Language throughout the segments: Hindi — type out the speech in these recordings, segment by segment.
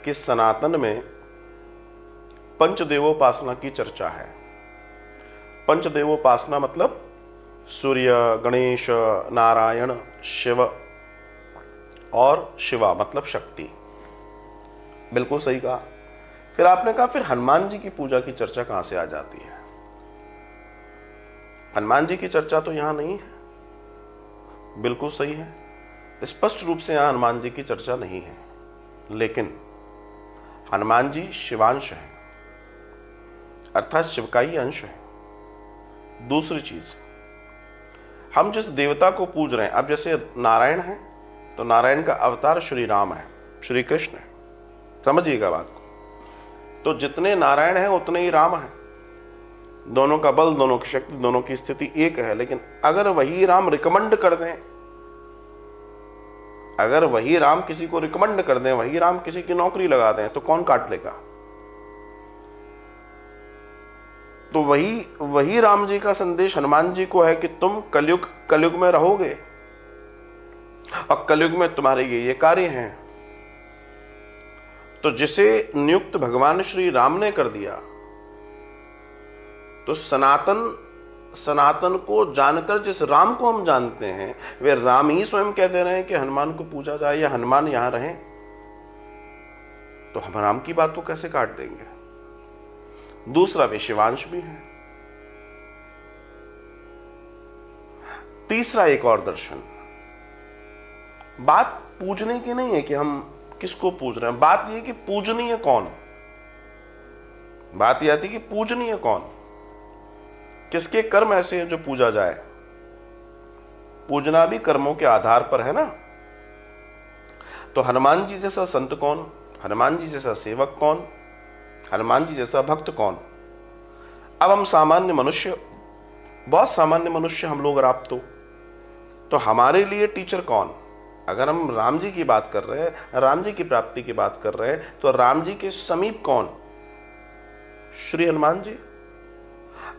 कि सनातन में पंचदेवोपासना की चर्चा है। पंचदेवोपासना मतलब सूर्य, गणेश, नारायण, शिव और शिवा मतलब शक्ति। बिल्कुल सही कहा। फिर आपने कहा फिर हनुमान जी की पूजा की चर्चा कहां से आ जाती है? हनुमान जी की चर्चा तो यहां नहीं है। बिल्कुल सही है, स्पष्ट रूप से यहां हनुमान जी की चर्चा नहीं है, लेकिन हनुमान जी शिवांश है, अर्थात शिव का ही अंश है। दूसरी चीज, हम जिस देवता को पूज रहे हैं, अब जैसे नारायण है तो नारायण का अवतार श्री राम है, श्री कृष्ण है, समझिएगा बात को। तो जितने नारायण हैं उतने ही राम हैं। दोनों का बल, दोनों की शक्ति, दोनों की स्थिति एक है। लेकिन अगर वही राम रिकमेंड कर दें, अगर वही राम किसी को रिकमेंड कर दें, वही राम किसी की नौकरी लगा दें, तो कौन काट लेगा? तो वही राम जी का संदेश हनुमान जी को है कि तुम कलयुग में रहोगे और कलयुग में तुम्हारे ये कार्य हैं। तो जिसे नियुक्त भगवान श्री राम ने कर दिया, तो सनातन को जानकर जिस राम को हम जानते हैं, वे राम ही स्वयं कह दे रहे हैं कि हनुमान को पूजा जाए या हनुमान यहां रहें, तो हम राम की बात को कैसे काट देंगे? दूसरा, वे शिवांश भी है। तीसरा एक और दर्शन, बात पूजने की नहीं है कि हम किसको पूज रहे हैं, बात यह कि पूजनीय कौन। बात यह आती कि पूजनीय कौन, किसके कर्म ऐसे हैं जो पूजा जाए। पूजना भी कर्मों के आधार पर है ना। तो हनुमान जी जैसा संत कौन, हनुमान जी जैसा सेवक कौन, हनुमान जी जैसा भक्त कौन। अब हम सामान्य मनुष्य, बहुत सामान्य मनुष्य हम लोग, और आप तो हमारे लिए टीचर कौन? अगर हम राम जी की बात कर रहे हैं, राम जी की प्राप्ति की बात कर रहे हैं, तो राम जी के समीप कौन? श्री हनुमान जी।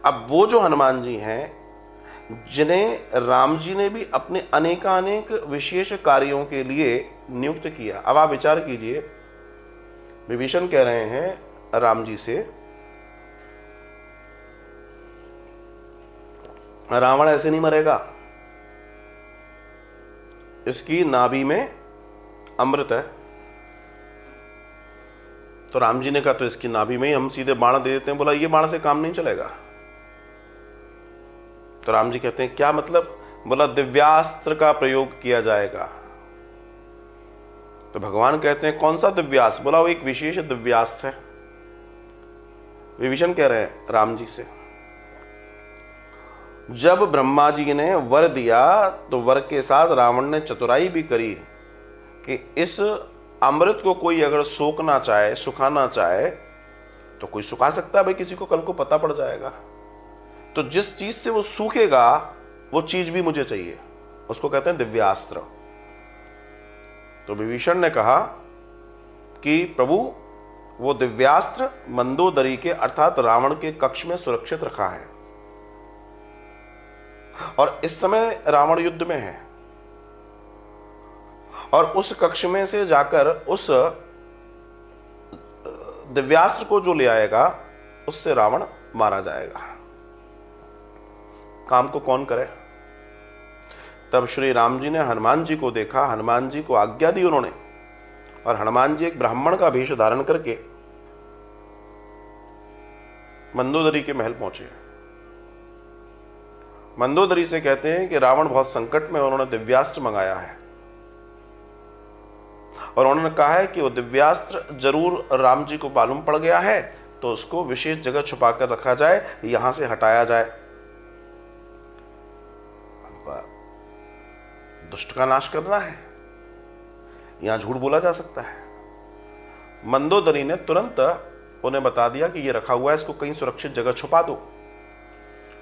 अब वो जो हनुमान जी हैं, जिन्हें राम जी ने भी अपने अनेकानेक विशेष कार्यों के लिए नियुक्त किया। अब आप विचार कीजिए, विभीषण कह रहे हैं राम जी से, रावण ऐसे नहीं मरेगा, इसकी नाभि में अमृत है। तो राम जी ने कहा तो इसकी नाभि में ही हम सीधे बाण दे देते हैं। बोला ये बाण से काम नहीं चलेगा। तो राम जी कहते हैं क्या मतलब? बोला दिव्यास्त्र का प्रयोग किया जाएगा। तो भगवान कहते हैं कौन सा दिव्यास्त्र? बोला वो एक विशेष दिव्यास्त्र है। विभीषण कह रहे हैं राम जी से, जब ब्रह्मा जी ने वर दिया तो वर के साथ रावण ने चतुराई भी करी कि इस अमृत को कोई अगर सोखना चाहे, सुखाना चाहे, तो कोई सुखा सकता है भाई, किसी को कल को पता पड़ जाएगा। तो जिस चीज से वो सूखेगा वो चीज भी मुझे चाहिए, उसको कहते हैं दिव्यास्त्र। तो विभीषण ने कहा कि प्रभु वो दिव्यास्त्र मंदोदरी के अर्थात रावण के कक्ष में सुरक्षित रखा है, और इस समय रावण युद्ध में है, और उस कक्ष में से जाकर उस दिव्यास्त्र को जो ले आएगा उससे रावण मारा जाएगा। काम को कौन करे? तब श्री राम जी ने हनुमान जी को देखा, हनुमान जी को आज्ञा दी उन्होंने, और हनुमान जी एक ब्राह्मण का वेश धारण करके मंदोदरी के महल पहुंचे। मंदोदरी से कहते हैं कि रावण बहुत संकट में, उन्होंने दिव्यास्त्र मंगाया है, और उन्होंने कहा है कि वो दिव्यास्त्र जरूर राम जी को मालूम पड़ गया है, तो उसको विशेष जगह छुपा कर रखा जाए, यहां से हटाया जाए। दुष्ट का नाश करना है, यहां झूठ बोला जा सकता है। मंदोदरी ने तुरंत उन्हें बता दिया कि ये रखा हुआ है, इसको कहीं सुरक्षित जगह छुपा दो।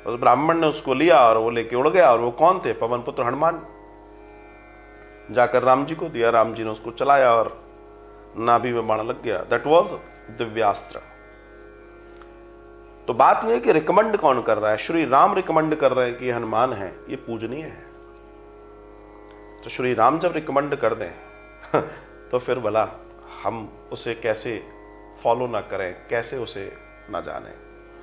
उस ब्राह्मण ने उसको लिया और वो लेके उड़ गया। और वो कौन थे? पवन पुत्र हनुमान। जाकर राम जी को दिया, राम जी ने उसको चलाया और नाभि में बाण लग गया। That was Divyastra. तो बात यह है कि रिकमेंड कौन कर रहा है? श्री राम रिकमेंड कर रहे हैं कि हनुमान है, ये पूजनीय है। तो श्री राम जब रिकमेंड कर दें तो फिर भला हम उसे कैसे फॉलो ना करें, कैसे उसे ना जानें।